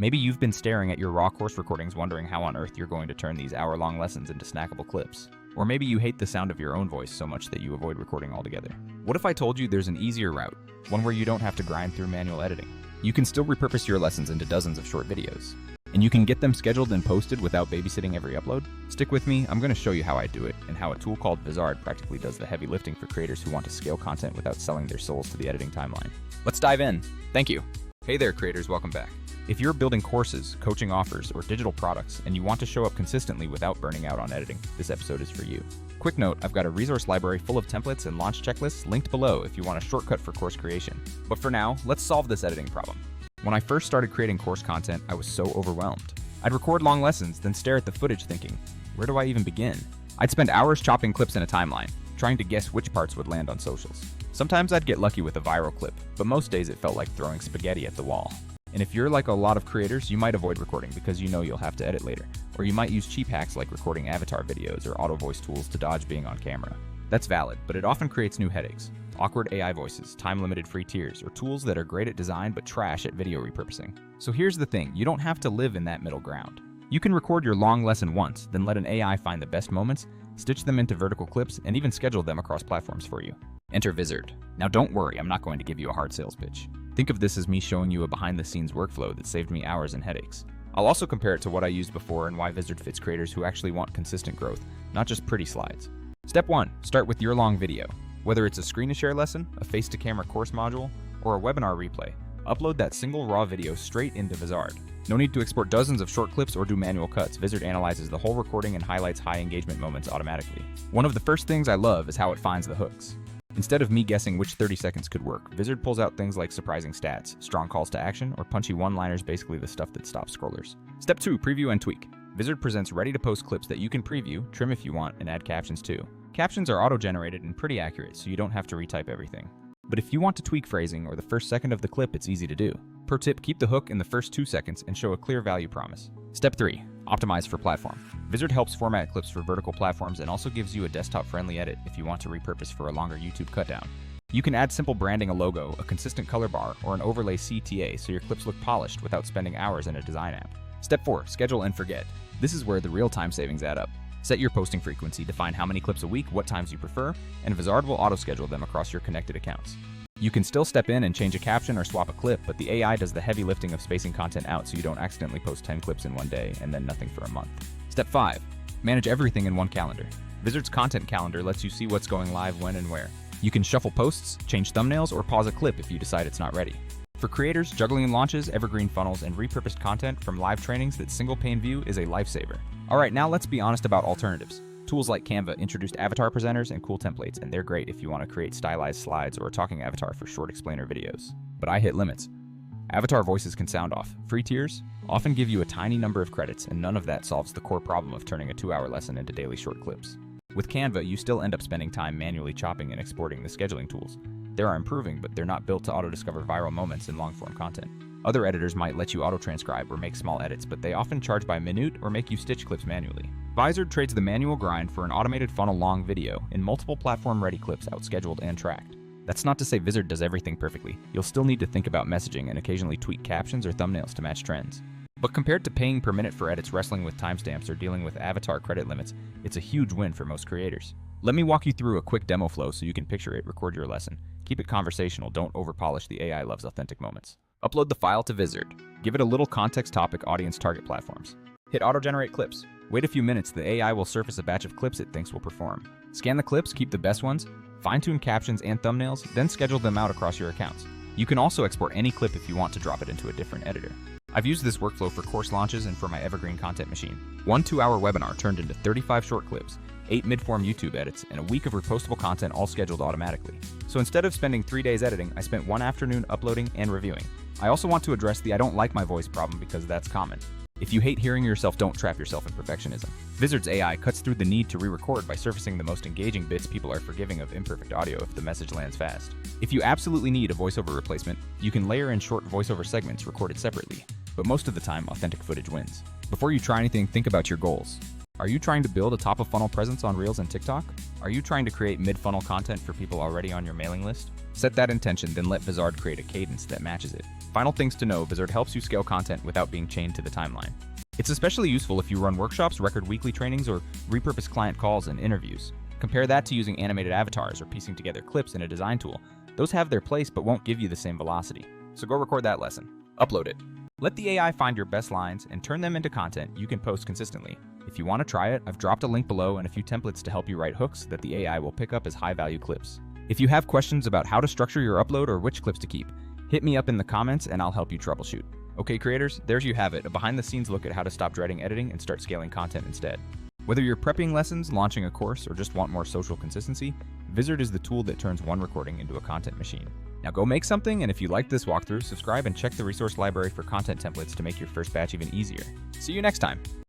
Maybe you've been staring at your raw course recordings wondering how on earth you're going to turn these hour-long lessons into snackable clips. Or maybe you hate the sound of your own voice so much that you avoid recording altogether. What if I told you there's an easier route, one where you don't have to grind through manual editing? You can still repurpose your lessons into dozens of short videos. And you can get them scheduled and posted without babysitting every upload? Stick with me, I'm going to show you how I do it, and how a tool called Vizard practically does the heavy lifting for creators who want to scale content without selling their souls to the editing timeline. Let's dive in. Thank you. Hey there creators, welcome back. If you're building courses, coaching offers, or digital products, and you want to show up consistently without burning out on editing, this episode is for you. Quick note, I've got a resource library full of templates and launch checklists linked below if you want a shortcut for course creation. But for now, let's solve this editing problem. When I first started creating course content, I was so overwhelmed. I'd record long lessons, then stare at the footage thinking, where do I even begin? I'd spend hours chopping clips in a timeline, trying to guess which parts would land on socials. Sometimes I'd get lucky with a viral clip, but most days it felt like throwing spaghetti at the wall. And if you're like a lot of creators, you might avoid recording because you know you'll have to edit later. Or you might use cheap hacks like recording avatar videos or auto voice tools to dodge being on camera. That's valid, but it often creates new headaches. Awkward AI voices, time-limited free tiers, or tools that are great at design but trash at video repurposing. So here's the thing, you don't have to live in that middle ground. You can record your long lesson once, then let an AI find the best moments, stitch them into vertical clips, and even schedule them across platforms for you. Enter Vizard. Now don't worry, I'm not going to give you a hard sales pitch. Think of this as me showing you a behind-the-scenes workflow that saved me hours and headaches. I'll also compare it to what I used before and why Vizard fits creators who actually want consistent growth, not just pretty slides. Step 1. Start with your long video. Whether it's a screen-to-share lesson, a face-to-camera course module, or a webinar replay, upload that single raw video straight into Vizard. No need to export dozens of short clips or do manual cuts. Vizard analyzes the whole recording and highlights high engagement moments automatically. One of the first things I love is how it finds the hooks. Instead of me guessing which 30 seconds could work, Vizard pulls out things like surprising stats, strong calls to action, or punchy one-liners, basically the stuff that stops scrollers. Step 2. Preview and tweak. Vizard presents ready-to-post clips that you can preview, trim if you want, and add captions too. Captions are auto-generated and pretty accurate, so you don't have to retype everything. But if you want to tweak phrasing or the first second of the clip, it's easy to do. Pro tip, keep the hook in the first 2 seconds and show a clear value promise. Step 3. Optimize for platform. Vizard helps format clips for vertical platforms and also gives you a desktop-friendly edit if you want to repurpose for a longer YouTube cutdown. You can add simple branding, a logo, a consistent color bar, or an overlay CTA so your clips look polished without spending hours in a design app. Step 4. Schedule and forget. This is where the real time savings add up. Set your posting frequency, define how many clips a week, what times you prefer, and Vizard will auto-schedule them across your connected accounts. You can still step in and change a caption or swap a clip, but the AI does the heavy lifting of spacing content out so you don't accidentally post 10 clips in one day and then nothing for a month. Step 5. Manage everything in one calendar. Vizard's content calendar lets you see what's going live when and where. You can shuffle posts, change thumbnails, or pause a clip if you decide it's not ready. For creators, juggling launches, evergreen funnels, and repurposed content from live trainings, that single pane view is a lifesaver. Alright, now let's be honest about alternatives. Tools like Canva introduced avatar presenters and cool templates, and they're great if you want to create stylized slides or a talking avatar for short explainer videos. But I hit limits. Avatar voices can sound off. Free tiers often give you a tiny number of credits, and none of that solves the core problem of turning a 2-hour lesson into daily short clips. With Canva, you still end up spending time manually chopping and exporting the scheduling tools. They are improving, but they're not built to auto-discover viral moments in long-form content. Other editors might let you auto-transcribe or make small edits, but they often charge by minute or make you stitch clips manually. Vizard trades the manual grind for an automated funnel-long video in multiple platform-ready clips out-scheduled and tracked. That's not to say Vizard does everything perfectly. You'll still need to think about messaging and occasionally tweak captions or thumbnails to match trends. But compared to paying per minute for edits, wrestling with timestamps, or dealing with avatar credit limits, it's a huge win for most creators. Let me walk you through a quick demo flow so you can picture it, record your lesson. Keep it conversational, don't over-polish, the AI loves authentic moments. Upload the file to Vizard. Give it a little context, topic, audience, target platforms. Hit auto-generate clips. Wait a few minutes, the AI will surface a batch of clips it thinks will perform. Scan the clips, keep the best ones, fine-tune captions and thumbnails, then schedule them out across your accounts. You can also export any clip if you want to drop it into a different editor. I've used this workflow for course launches and for my evergreen content machine. One 2-hour webinar turned into 35 short clips, 8 mid-form YouTube edits, and a week of repostable content all scheduled automatically. So instead of spending 3 days editing, I spent 1 afternoon uploading and reviewing. I also want to address the I don't like my voice problem because that's common. If you hate hearing yourself, don't trap yourself in perfectionism. Vizard's AI cuts through the need to re-record by surfacing the most engaging bits. People are forgiving of imperfect audio if the message lands fast. If you absolutely need a voiceover replacement, you can layer in short voiceover segments recorded separately, but most of the time, authentic footage wins. Before you try anything, think about your goals. Are you trying to build a top-of-funnel presence on Reels and TikTok? Are you trying to create mid-funnel content for people already on your mailing list? Set that intention, then let Vizard create a cadence that matches it. Final things to know, Vizard helps you scale content without being chained to the timeline. It's especially useful if you run workshops, record weekly trainings, or repurpose client calls and interviews. Compare that to using animated avatars or piecing together clips in a design tool. Those have their place but won't give you the same velocity. So go record that lesson. Upload it. Let the AI find your best lines and turn them into content you can post consistently. If you want to try it, I've dropped a link below and a few templates to help you write hooks that the AI will pick up as high-value clips. If you have questions about how to structure your upload or which clips to keep, hit me up in the comments and I'll help you troubleshoot. Okay, creators, there you have it, a behind-the-scenes look at how to stop dreading editing and start scaling content instead. Whether you're prepping lessons, launching a course, or just want more social consistency, Vizard is the tool that turns one recording into a content machine. Now go make something, and if you liked this walkthrough, subscribe and check the resource library for content templates to make your first batch even easier. See you next time!